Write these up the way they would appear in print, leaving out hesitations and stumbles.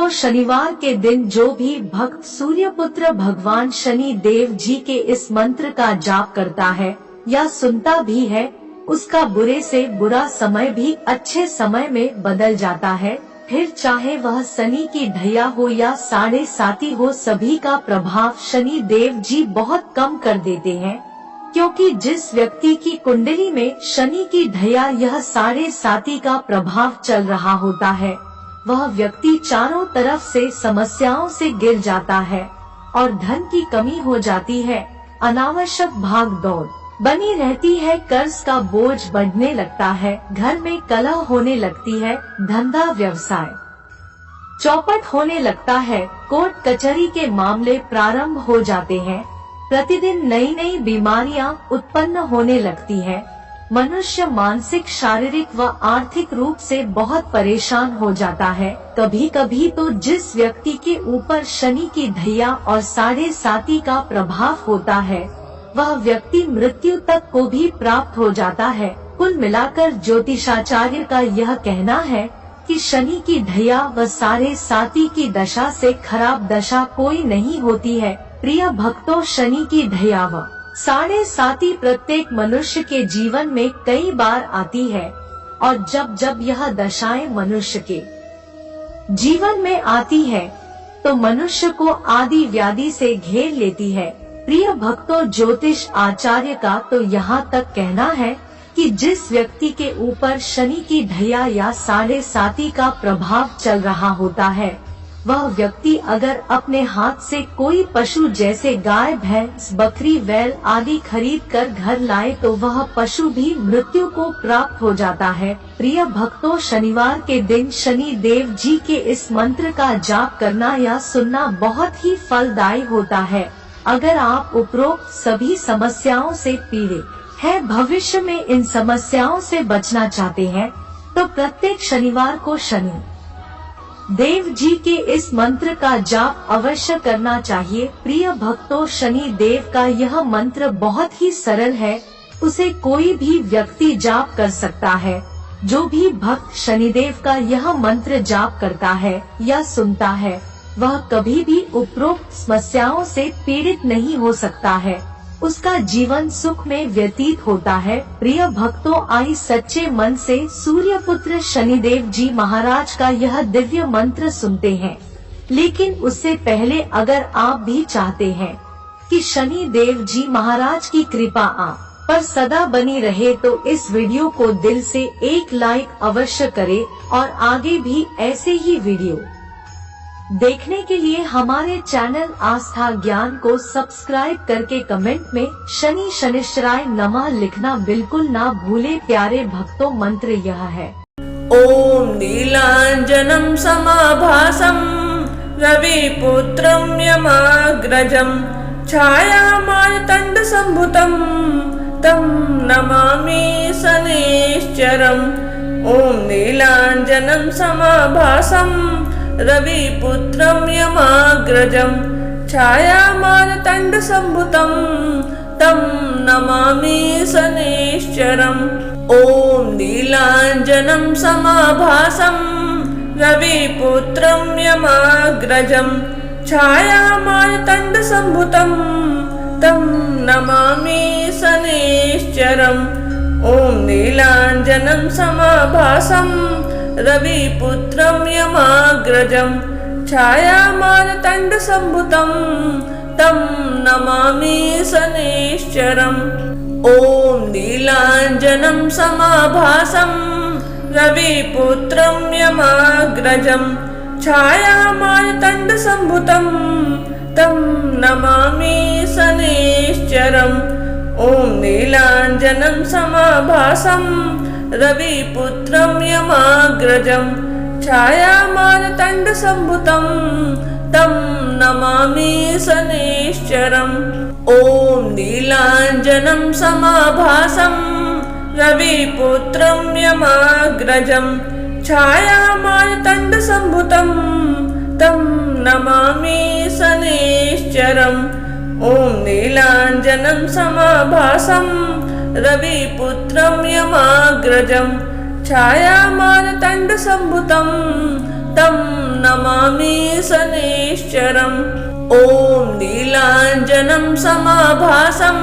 भक्तों, शनिवार के दिन जो भी भक्त सूर्यपुत्र भगवान शनि देव जी के इस मंत्र का जाप करता है या सुनता भी है, उसका बुरे से बुरा समय भी अच्छे समय में बदल जाता है। फिर चाहे वह शनि की ढैया हो या 7.5 हो, सभी का प्रभाव शनि देव जी बहुत कम कर देते हैं। क्योंकि जिस व्यक्ति की कुंडली में शनि की ढैया यह 7.5 का प्रभाव चल रहा होता है, वह व्यक्ति चारों तरफ से समस्याओं से घिर जाता है और धन की कमी हो जाती है, अनावश्यक भाग दौड़ बनी रहती है, कर्ज का बोझ बढ़ने लगता है, घर में कलह होने लगती है, धंधा व्यवसाय चौपट होने लगता है, कोर्ट कचहरी के मामले प्रारंभ हो जाते हैं, प्रतिदिन नई नई बीमारियां उत्पन्न होने लगती है। मनुष्य मानसिक, शारीरिक व आर्थिक रूप से बहुत परेशान हो जाता है। कभी कभी तो जिस व्यक्ति के ऊपर शनि की ढैया और 7.5 का प्रभाव होता है, वह व्यक्ति मृत्यु तक को भी प्राप्त हो जाता है। कुल मिलाकर ज्योतिषाचार्य का यह कहना है कि शनि की ढैया व 7.5 की दशा से खराब दशा कोई नहीं होती है। प्रिय भक्तों, शनि की ढैया व 7.5 प्रत्येक मनुष्य के जीवन में कई बार आती है और जब जब यह दशाएं मनुष्य के जीवन में आती है तो मनुष्य को आदि व्याधि से घेर लेती है। प्रिय भक्तों, ज्योतिष आचार्य का तो यहाँ तक कहना है कि जिस व्यक्ति के ऊपर शनि की ढैया या 7.5 का प्रभाव चल रहा होता है, वह व्यक्ति अगर अपने हाथ से कोई पशु जैसे गाय, भैंस, बकरी, बैल आदि खरीद कर घर लाए तो वह पशु भी मृत्यु को प्राप्त हो जाता है। प्रिय भक्तों, शनिवार के दिन शनि देव जी के इस मंत्र का जाप करना या सुनना बहुत ही फलदायी होता है। अगर आप उपरोक्त सभी समस्याओं से पीड़ित हैं, भविष्य में इन समस्याओं से बचना चाहते हैं, तो प्रत्येक शनिवार को शनि देव जी के इस मंत्र का जाप अवश्य करना चाहिए। प्रिय भक्तों, शनि देव का यह मंत्र बहुत ही सरल है, उसे कोई भी व्यक्ति जाप कर सकता है। जो भी भक्त शनिदेव का यह मंत्र जाप करता है या सुनता है, वह कभी भी उपरोक्त समस्याओं से पीड़ित नहीं हो सकता है, उसका जीवन सुख में व्यतीत होता है। प्रिय भक्तों, आई सच्चे मन से सूर्यपुत्र शनिदेव जी महाराज का यह दिव्य मंत्र सुनते हैं। लेकिन उससे पहले अगर आप भी चाहते हैं कि शनि देव जी महाराज की कृपा आप पर सदा बनी रहे, तो इस वीडियो को दिल से एक लाइक अवश्य करें और आगे भी ऐसे ही वीडियो देखने के लिए हमारे चैनल आस्था ज्ञान को सब्सक्राइब करके कमेंट में शनि शनिश्चराय नमः लिखना बिल्कुल ना भूले। प्यारे भक्तों, मंत्र यह है। ओम नीलांजनम समाभासम रविपुत्रम यमाग्रजम छायामार्तंड संभुतम तम नमामि शनिश्चरम। ओम नीलांजनम समाभासम रविपुत्रम यमाग्रजम छायामार्तंड संभुतम तम नमामि शनिश्चरम। ओम नीलांजनम समाभासम रविपुत्रम यमाग्रजम छायामार्तंड संभुतम तम नमामि शनिश्चरम। ओम नीलांजनम समाभासम रविपुत्रम यमाग्रजम छायामार्तंड संभुतम तम नमामि शनिश्चरम। ओम नीलांजनम समाभासम रविपुत्रम यमाग्रजम छायामार्तंड संभुतम तम नमामि शनिश्चरम। ओम नीलांजनम समाभासम रविपुत्रम यमाग्रजम छायामार्तंड संभुतम तम नमामि शनिश्चरम। ओम नीलांजनम समाभासम रविपुत्रम यमाग्रजम छायामार्तंड संभुतम तम नमामि शनिश्चरम। ओम नीलांजनम समाभासम रविपुत्रम यमाग्रजम छायामार्तंड संभुतम तं नमामि शनैश्चरम्। ॐ नीलाञ्जनं समाभासं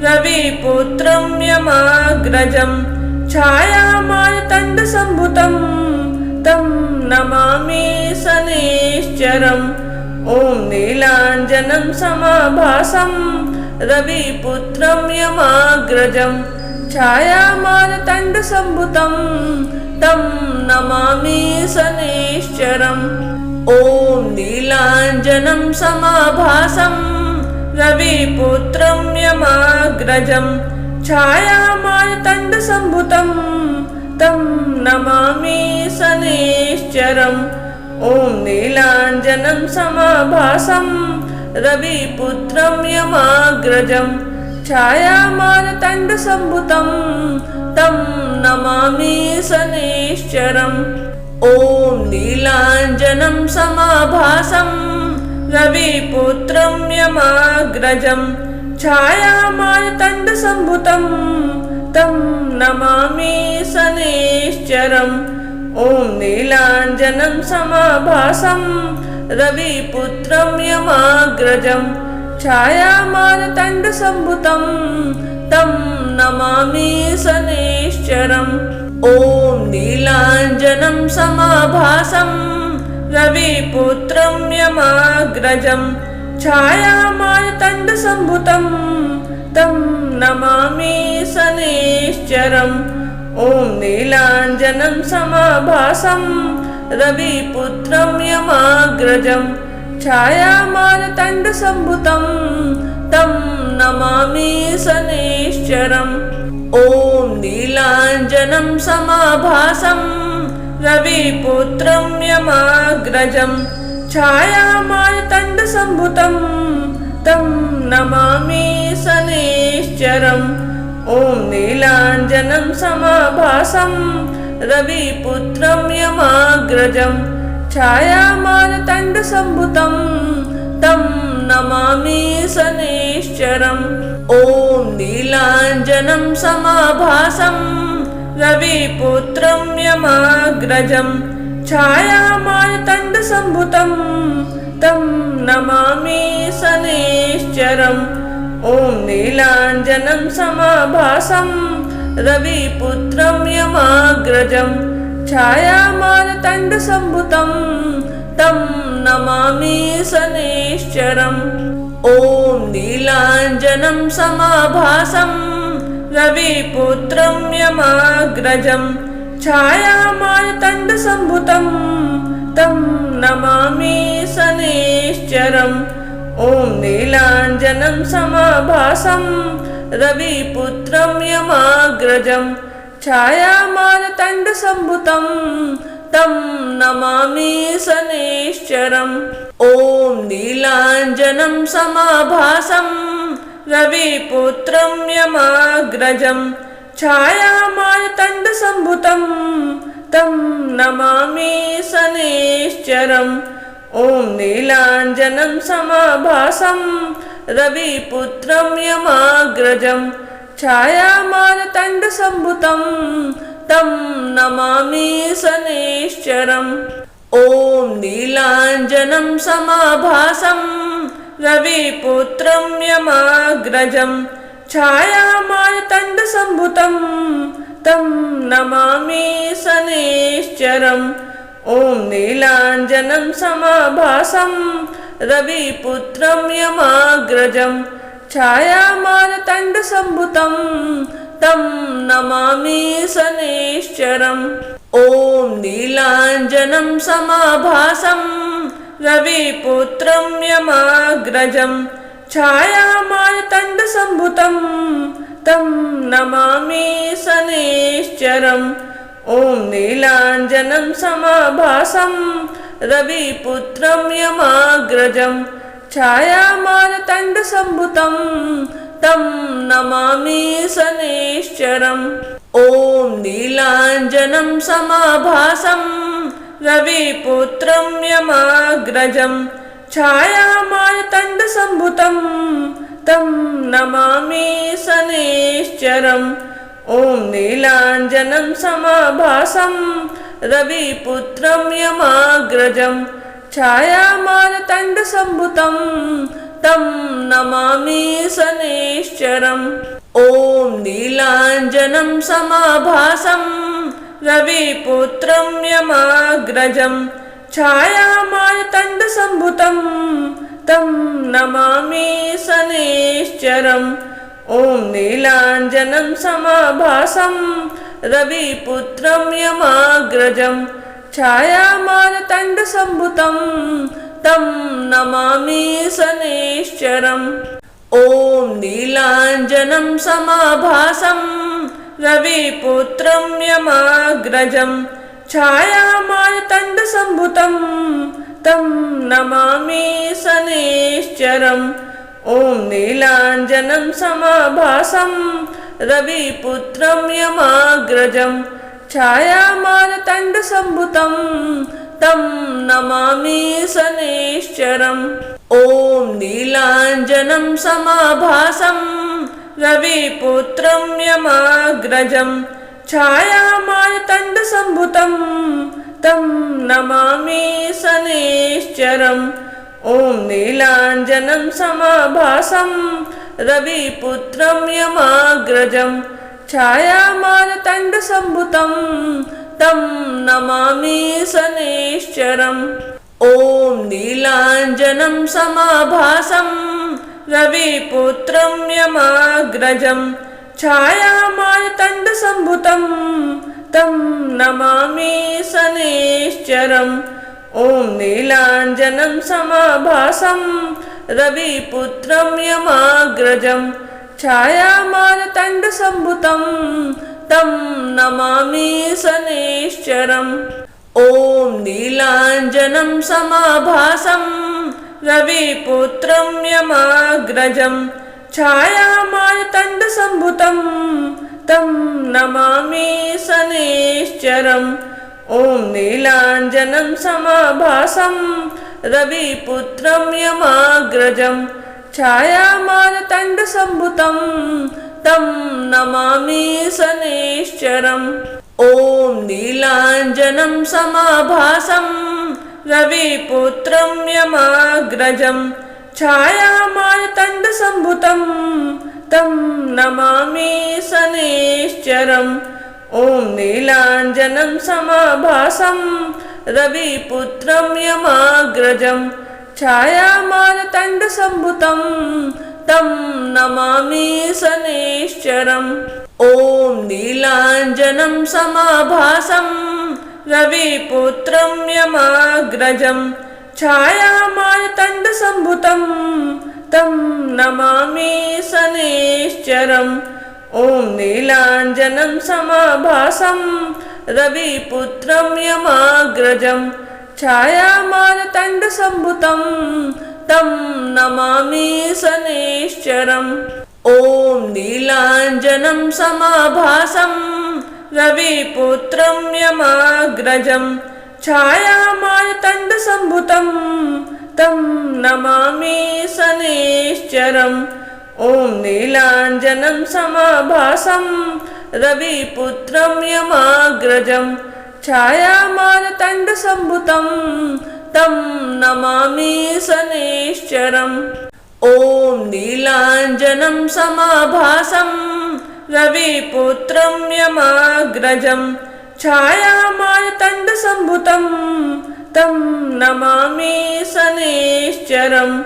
रविपुत्रं यमाग्रजं छायामार्तण्डसम्भुतं तं नमामि शनैश्चरम्। ॐ नीलाञ्जनं समाभासं रविपुत्रं यमाग्रजं छायामार्तण्डसम्भुतं तं नमामि शनैश्चरम्। ॐ नीलाञ्जनं समाभासं रविपुत्रं यमाग्रजं छायामार्तण्डसम्भुतं तं नमामि शनैश्चरम्। ॐ नीलाञ्जनं समाभासं रविपुत्रं यमाग्रजं छायामार्तण्डसम्भुतं तं नमामि शनैश्चरम्। ॐ नीलाञ्जनं समाभासं रविपुत्रं यमाग्रजं छायामार्तण्डसम्भुतं तं नमामि शनैश्चरम्। ॐ नीलाञ्जनं समाभासं रविपुत्रं यमाग्रजं छायामार्तण्डसम्भुतं तं नमामि शनैश्चरम्। ॐ नीलाञ्जनं समाभासं रविपुत्रं यमाग्रजं छायामार्तण्डसम्भुतं तं नमामि शनैश्चरम्। ॐ नीलाञ्जनं समाभासं रविपुत्रं यमाग्रजं छायामार्तण्डसम्भुतं तं नमामि शनैश्चरम्। ॐ नीलाञ्जनं समाभासं रविपुत्रं यमाग्रजं छायामार्तण्डसम्भुतं तं नमामि शनैश्चरम्। ॐ नीलाञ्जनं समाभासं रविपुत्रं यमाग्रजं छायामार्तण्डसम्भुतं तं नमामि शनैश्चरम्। ॐ नीलाञ्जनं समाभासं रविपुत्रं यमाग्रजं छायामार्तण्डसम्भुतं तं नमामि शनैश्चरम्। ॐ नीलाञ्जनं समाभासं रविपुत्रं यमाग्रजं छायामार्तण्डसम्भुतं तं नमामि शनैश्चरम्। ॐ नीलाञ्जनं समाभासं रविपुत्रं यमाग्रजं छायामार्तण्डसम्भुतं तं नमामि शनैश्चरम्। ॐ नीलाञ्जनं समाभासं रविपुत्रं यमाग्रजं छायामार्तण्डसम्भुतं तं नमामि शनैश्चरम्। ॐ नीलाञ्जनं समाभासं रविपुत्रं यमाग्रजं छायामार्तण्डसम्भुतं तं नमामि शनैश्चरम्। ॐ नीलाञ्जनं समाभासं रविपुत्रं यमाग्रजं छायामार्तण्डसम्भुतं तं नमामि शनैश्चरम्। ॐ नीलाञ्जनं समाभासं रविपुत्रं यमाग्रजं छायामार्तण्डसम्भुतं तं नमामि शनैश्चरम्। ॐ नीलाञ्जनं समाभासं रविपुत्रं यमाग्रजं छायामार्तण्डसम्भुतं तं नमामि शनैश्चरम्। ॐ नीलाञ्जनं समाभासं रविपुत्रं यमाग्रजं छायामार्तण्डसम्भुतं तं नमामि शनैश्चरम्। ॐ नीलाञ्जनं समाभासं रविपुत्रं यमाग्रजं छायामार्तण्डसम्भुतं तं नमामि शनैश्चरम्। ॐ नीलाञ्जनं समाभासं रविपुत्रं यमाग्रजं छायामार्तण्डसम्भुतं तं नमामि शनैश्चरम्। ॐ नीलाञ्जनं समाभासं रविपुत्रं यमाग्रजं छायामारतण्डसम्भुतं तं नमामि शनैश्चरम्। ॐ नीलाञ्जनं समाभासं रविपुत्रं यमाग्रजं छायामारतण्डसम्भुतं तं नमामि शनैश्चरम्। ॐ नीलाञ्जनं समाभासं रविपुत्रं यमाग्रजं छायामारतण्डसम्भुतं तं नमामि शनैश्चरम्। ॐ नीलाञ्जनं समाभासं रविपुत्रं यमाग्रजं छायामारतण्डसम्भुतं तं नमामि शनैश्चरम्। ॐ नीलाञ्जनं समाभासं रविपुत्रं यमाग्रजं छायामारतण्डसम्भुतं तं नमामि शनैश्चरम्। ॐ नीलाञ्जनं समाभासं रविपुत्रं यमाग्रजं छायामारतण्डसम्भुतं तं नमामि शनैश्चरम्। ॐ नीलाञ्जनं समाभासं रविपुत्रं यमाग्रजं छायामारतण्डसम्भुतं तं नमामि शनैश्चरम्। ॐ नीलाञ्जनं समाभासं रविपुत्रं यमाग्रजं छायामारतण्डसम्भुतं तं नमामि शनैश्चरम्। ॐ नीलाञ्जनं समाभासं रविपुत्रं यमाग्रजं छायामारतण्डसम्भुतं तं नमामि शनैश्चरम्। ॐ नीलाञ्जनं समाभासं रविपुत्रं यमाग्रजं छायामारतण्डसम्भुतं तं नमामि शनैश्चरम्। ॐ नीलाञ्जनं समाभासं रविपुत्रं यमाग्रजं छायामारतण्डसम्भुतं तं नमामि शनैश्चरम्। ॐ नीलाञ्जनं समाभासं रविपुत्रं यमाग्रजं छायामारतण्डसम्भुतं तं नमामि शनैश्चरम्। ॐ नीलाञ्जनं समाभासं रविपुत्रं यमाग्रजं छायामारतण्डसम्भुतं तं नमामि शनैश्चरम्। ॐ नीलाञ्जनं समाभासं रविपुत्रं यमाग्रजं छायामारतण्डसम्भुतं तं नमामि शनैश्चरम्। ॐ नीलाञ्जनं समाभासं रविपुत्रं यमाग्रजं छायामारतण्डसम्भुतं तं नमामि शनैश्चरम्। ॐ नीलाञ्जनं समाभासं रविपुत्रं यमाग्रजं छायामारतण्डसम्भुतं तं नमामि शनैश्चरम्। ॐ नीलाञ्जनं समाभासं रविपुत्रं यमाग्रजं छायामारतण्डसम्भुतं तं नमामि शनैश्चरम्। ॐ नीलाञ्जनं समाभासं रविपुत्रं यमाग्रजं छायामारतण्डसम्भुतं तं नमामि शनैश्चरम्।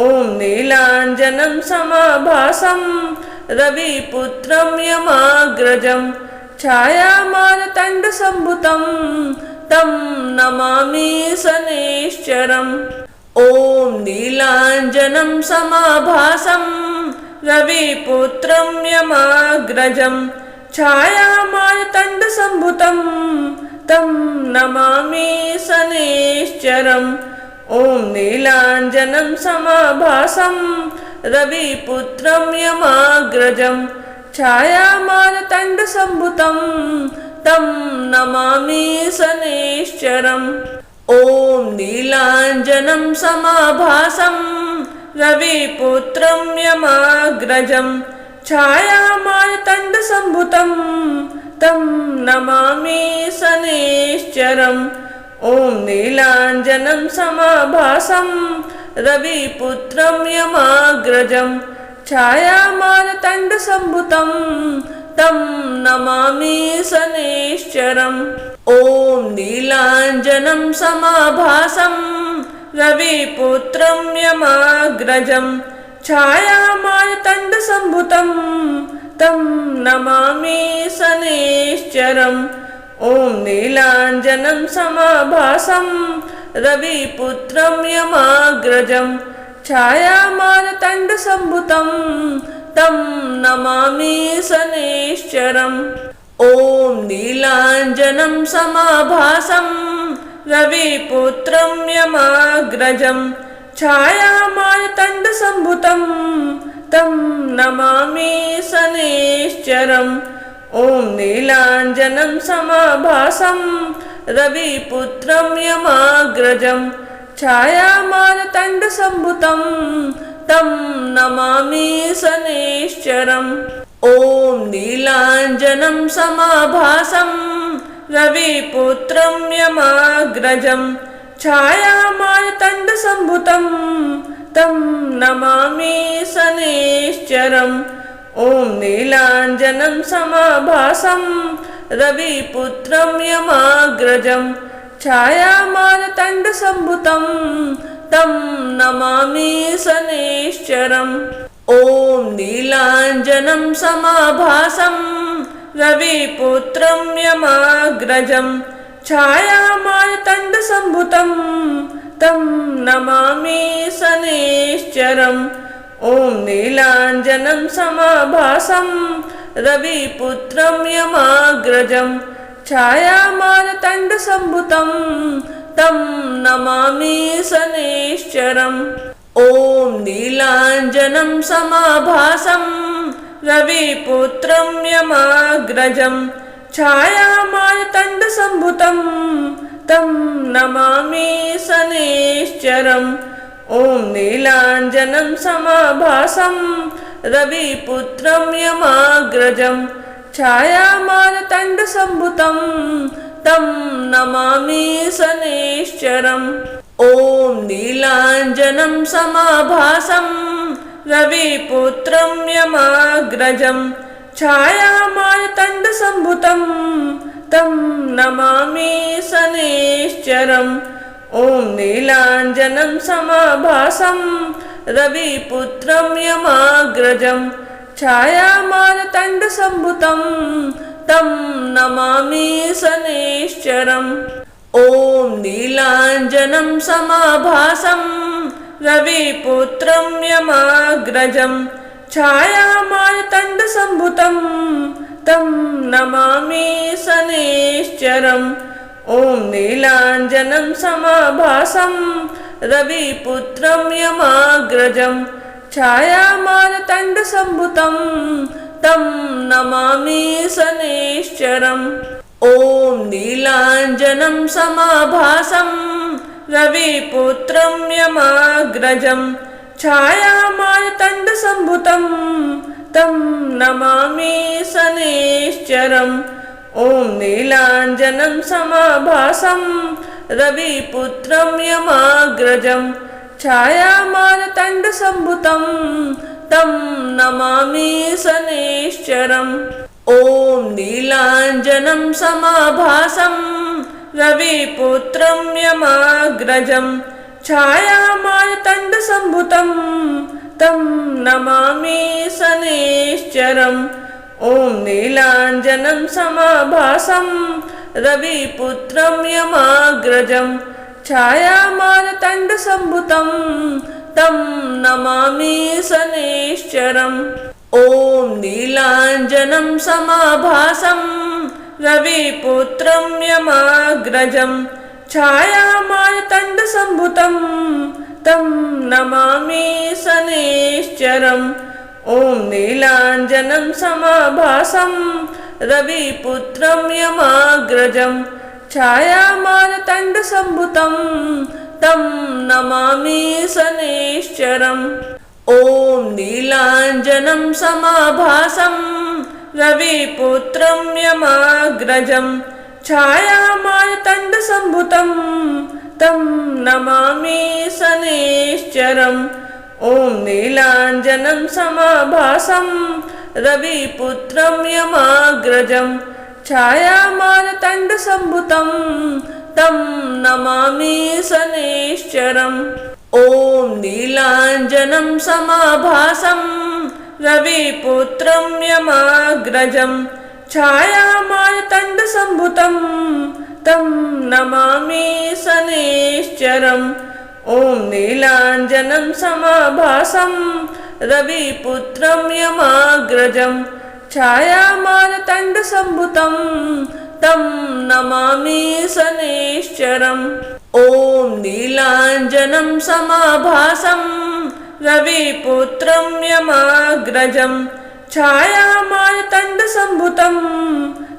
ॐ नीलाञ्जनं समाभासं रविपुत्रं यमाग्रजं छायामारतण्डसम्भुतं तं नमामि शनैश्चरम्। ॐ नीलाञ्जनं समाभासं रविपुत्रं यमाग्रजं छायामारतण्डसम्भुतं तं नमामि शनैश्चरम्। ॐ नीलाञ्जनं समाभासं रविपुत्रं यमाग्रजं छायामारतण्डसम्भुतं तं नमामि शनैश्चरम्। ॐ नीलाञ्जनं समाभासं रविपुत्रं यमाग्रजं छायामारतण्डसम्भुतं तं नमामि शनैश्चरम्। ॐ नीलाञ्जनं समाभासं रविपुत्रं यमाग्रजं छायामारतण्डसम्भुतं तं नमामि शनैश्चरम्। ॐ नीलाञ्जनं समाभासं रविपुत्रं यमाग्रजं छायामारतण्डसम्भुतं तं नमामि शनैश्चरम्। ॐ नीलाञ्जनं समाभासं रविपुत्रं यमाग्रजं छायामारतण्डसम्भुतं तं नमामि शनैश्चरम्। ॐ नीलाञ्जनं समाभासं रविपुत्रं यमाग्रजं छायामारतण्डसम्भुतं तं नमामि शनैश्चरम्। ॐ नीलाञ्जनं समाभासं रविपुत्रं यमाग्रजं छायामारतण्डसम्भुतं तं नमामि शनैश्चरम्। ॐ नीलाञ्जनं समाभासं रविपुत्रं यमाग्रजं छायामारतण्डसम्भुतं तं नमामि शनैश्चरम्। ॐ नीलाञ्जनं समाभासं रविपुत्रं यमाग्रजं छायामारतण्डसम्भुतं तं नमामि शनैश्चरम्। ॐ नीलाञ्जनं समाभासं रविपुत्रं यमाग्रजं छायामारतण्डसम्भुतं तं नमामि शनैश्चरम्। ॐ नीलाञ्जनं समाभासं रविपुत्रं यमाग्रजं छायामारतण्डसम्भुतं तं नमामि शनैश्चरम्। ॐ नीलाञ्जनं समाभासं रविपुत्रं यमाग्रजं छायामारतण्डसम्भुतं तं नमामि शनैश्चरम्। ॐ नीलाञ्जनं समाभासं रविपुत्रं यमाग्रजं छायामारतण्डसम्भुतं तं नमामि शनैश्चरम्। ॐ नीलाञ्जनं समाभासं रविपुत्रं यमाग्रजं छायामारतण्डसम्भुतं तं नमामि शनैश्चरम्। ॐ नीलाञ्जनं समाभासं रविपुत्रं यमाग्रजं छायामारतण्डसम्भुतं तं नमामि शनैश्चरम्। ॐ नीलाञ्जनं समाभासं रविपुत्रं यमाग्रजं छायामारतण्डसम्भुतं तं नमामि शनैश्चरम्। ॐ नीलाञ्जनं समाभासं रविपुत्रं यमाग्रजं छायामारतण्डसम्भुतं तं नमामि शनैश्चरम्। ॐ नीलाञ्जनं समाभासं रविपुत्रं यमाग्रजं छायामारतण्डसम्भुतं तं नमामि शनैश्चरम्। ॐ नीलाञ्जनं समाभासं रविपुत्रं यमाग्रजं छायामारतण्डसम्भुतं तं नमामि शनैश्चरम्। ॐ नीलाञ्जनं समाभासं रविपुत्रं यमाग्रजं छायामारतण्डसम्भुतं तं नमामि शनैश्चरम्। ॐ नीलाञ्जनं समाभासं रविपुत्रं यमाग्रजं छायामारतण्डसम्भुतं तं नमामि शनैश्चरम्। ॐ नीलाञ्जनं समाभासं रविपुत्रं यमाग्रजं छायामारतण्डसम्भुतं तं नमामि शनैश्चरम्। ॐ नीलाञ्जनं समाभासं रविपुत्रं यमाग्रजं छायामारतण्डसम्भुतं तं नमामि शनैश्चरम्। ॐ नीलाञ्जनं समाभासं रविपुत्रं यमाग्रजं छायामार्तण्डसम्भुतं तं नमामि शनैश्चरम्। ॐ नीलाञ्जनं समाभासं रविपुत्रं यमाग्रजं छायामार्तण्डसम्भुतं तं नमामि शनैश्चरम्। ॐ नीलाञ्जनं समाभासं रविपुत्रं यमाग्रजं छायामार्तण्डसम्भुतं तं नमामि शनैश्चरम्। ॐ नीलाञ्जनं समाभासं रविपुत्रं यमाग्रजं छायामार्तण्डसम्भुतं तं नमामि शनैश्चरम्। ॐ नीलाञ्जनं समाभासं रविपुत्रं यमाग्रजं छायामार्तण्डसम्भुतं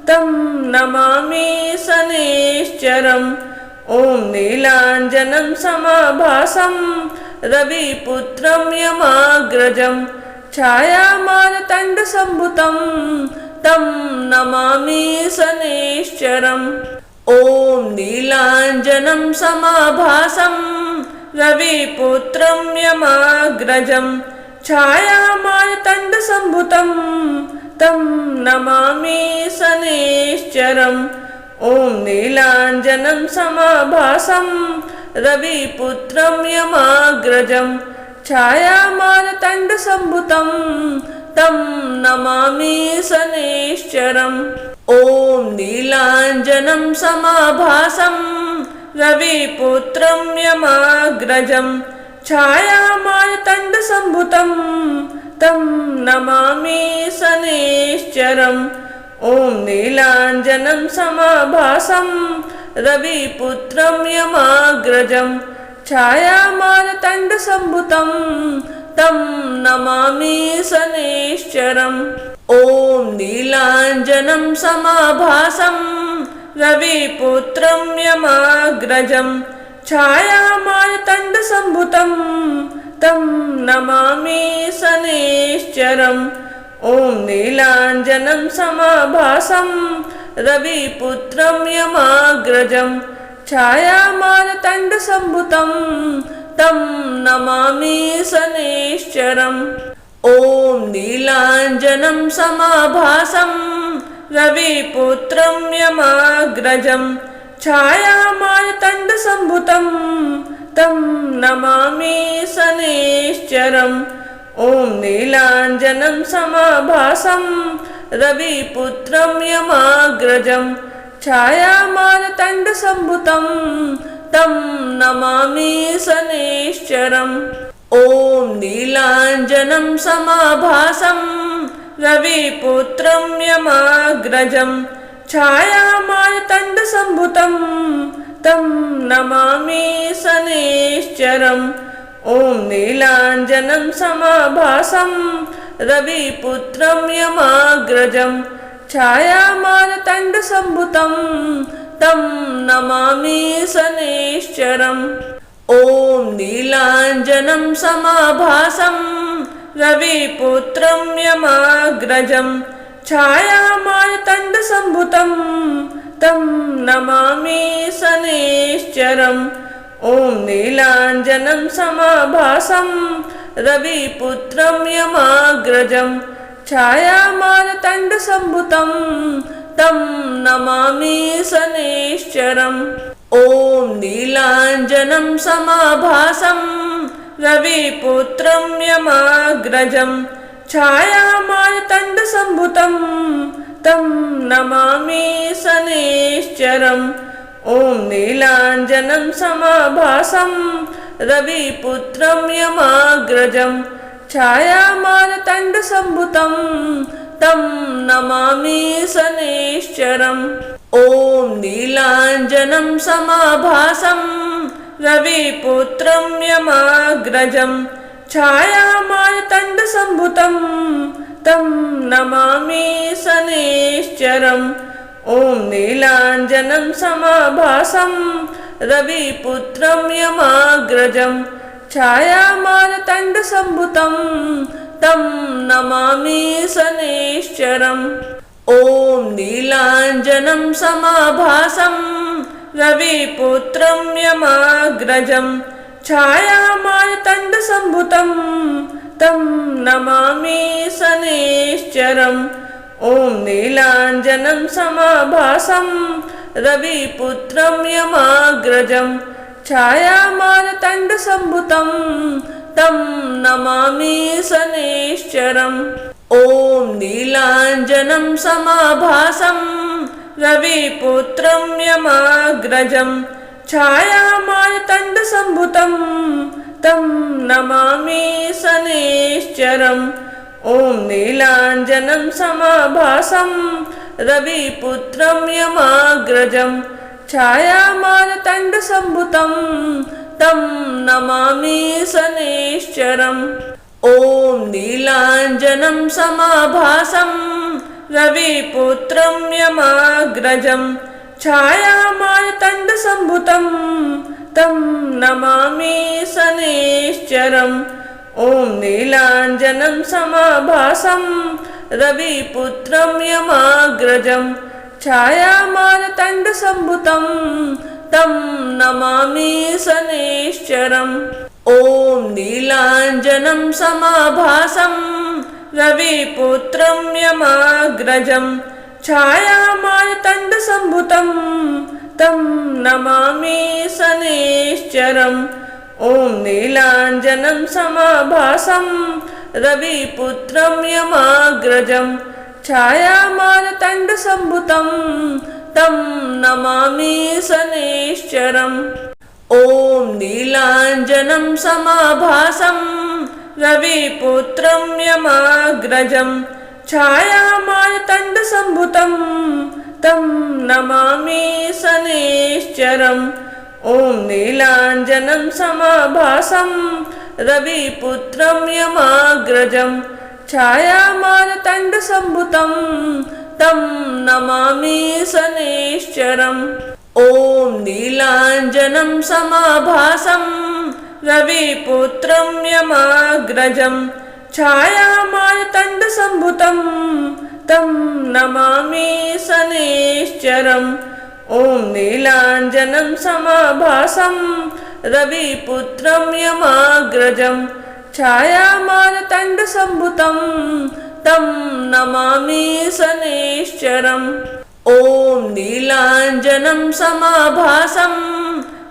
तं नमामि शनैश्चरम्। ॐ नीलाञ्जनं समाभासं रविपुत्रं यमाग्रजं छायामार्तण्डसम्भुतं तं नमामि शनैश्चरम्। ॐ नीलाञ्जनं समाभासं रविपुत्रं यमाग्रजं छायामार्तण्डसम्भुतं तं नमामि शनैश्चरम्। ॐ नीलाञ्जनं समाभासं रविपुत्रं यमाग्रजं छायामार्तण्डसम्भुतं तं नमामि शनैश्चरम्। ॐ नीलाञ्जनं समाभासं रविपुत्रं यमाग्रजं छायामार्तण्डसम्भुतं तं नमामि शनैश्चरम्। ॐ नीलाञ्जनं समाभासं रविपुत्रं यमाग्रजं छायामार्तण्डसम्भुतं तं नमामि शनैश्चरम्। ॐ नीलाञ्जनं समाभासं रविपुत्रं यमाग्रजं छायामार्तण्डसम्भुतं तं नमामि शनैश्चरम्। ॐ नीलाञ्जनं समाभासं रविपुत्रं यमाग्रजं छायामार्तण्डसम्भुतं तं नमामि शनैश्चरम्। ॐ नीलाञ्जनं समाभासं रविपुत्रं यमाग्रजं छायामार्तण्डसम्भुतं तं नमामि शनैश्चरम्। ॐ नीलाञ्जनं समाभासं रविपुत्रं यमाग्रजं छायामार्तण्डसम्भुतं तं नमामि शनैश्चरम्। ॐ नीलाञ्जनं समाभासं रविपुत्रं यमाग्रजं छायामार्तण्डसम्भुतं तं नमामि शनैश्चरम्। ॐ नीलाञ्जनं समाभासं रविपुत्रं यमाग्रजं छायामार्तण्डसम्भुतं तं नमामि शनैश्चरम्। ॐ नीलाञ्जनं समाभासं रविपुत्रं यमाग्रजं छायामार्तण्डसम्भुतं तं नमामि शनैश्चरम्। ॐ नीलाञ्जनं समाभासं रविपुत्रं यमाग्रजं छायामार्तण्डसम्भुतं तं नमामि शनैश्चरम्। ॐ नीलाञ्जनं समाभासं रविपुत्रं यमाग्रजं छायामार्तण्डसम्भुतं तं नमामि शनैश्चरम्। ॐ नीलाञ्जनं समाभासं रविपुत्रं यमाग्रजं छायामार्तण्डसम्भुतं तं नमामि शनैश्चरम्। ॐ नीलाञ्जनं समाभासं रविपुत्रं यमाग्रजं छायामार्तण्डसम्भुतं तं नमामि शनैश्चरम्। ॐ नीलाञ्जनं समाभासं रविपुत्रं यमाग्रजं छायामार्तण्डसम्भुतं तं नमामि शनैश्चरम्। ॐ नीलाञ्जनं समाभासं रविपुत्रं यमाग्रजं छायामार्तण्डसम्भुतं तं नमामि शनैश्चरम्। ॐ नीलाञ्जनं समाभासं रविपुत्रं यमाग्रजं छायामार्तण्डसम्भुतं तं नमामि शनैश्चरम्। ॐ नीलाञ्जनं समाभासं रविपुत्रं यमाग्रजं छायामार्तण्डसम्भुतं तं नमामि शनैश्चरम्। ॐ नीलाञ्जनं समाभासं रविपुत्रं यमाग्रजं छायामार्तण्डसम्भुतं तं नमामि शनैश्चरम्। ॐ नीलाञ्जनं समाभासं रविपुत्रं यमाग्रजं छायामार्तण्डसम्भुतं तं नमामि शनैश्चरम्। ॐ नीलाञ्जनं समाभासं रविपुत्रं यमाग्रजं छायामार्तण्डसम्भुतं तं नमामि शनैश्चरम्। ॐ नीलाञ्जनं समाभासं रविपुत्रं यमाग्रजं छायामार्तण्डसम्भुतं तं नमामि शनैश्चरम्। ॐ नीलाञ्जनं समाभासं रविपुत्रं यमाग्रजं छायामार्तण्डसम्भुतं तं नमामि शनैश्चरम्। ॐ नीलाञ्जनं समाभासं रविपुत्रं यमाग्रजं छायामार्तण्डसम्भुतं तं नमामि शनैश्चरम्। ॐ नीलाञ्जनं समाभासं रविपुत्रं यमाग्रजं छायामार्तण्डसम्भुतं तं नमामि शनैश्चरम्। ॐ नीलाञ्जनं समाभासं रविपुत्रं यमाग्रजं छायामार्तण्डसम्भुतं तं नमामि शनैश्चरम्। ॐ नीलाञ्जनं समाभासं रविपुत्रं यमाग्रजं छायामार्तण्डसम्भुतं तं नमामि शनैश्चरम्। ॐ नीलाञ्जनं समाभासं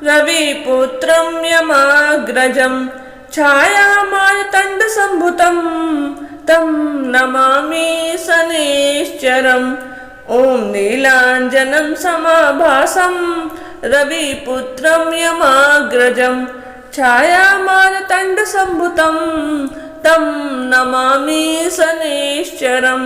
रविपुत्रं यमाग्रजं छायामार्तण्डसम्भुतं तं नमामि शनैश्चरम्। ॐ नीलाञ्जनं समाभासं रविपुत्रं यमाग्रजं छायामार्तण्डसम्भुतं तं नमामि शनैश्चरम्।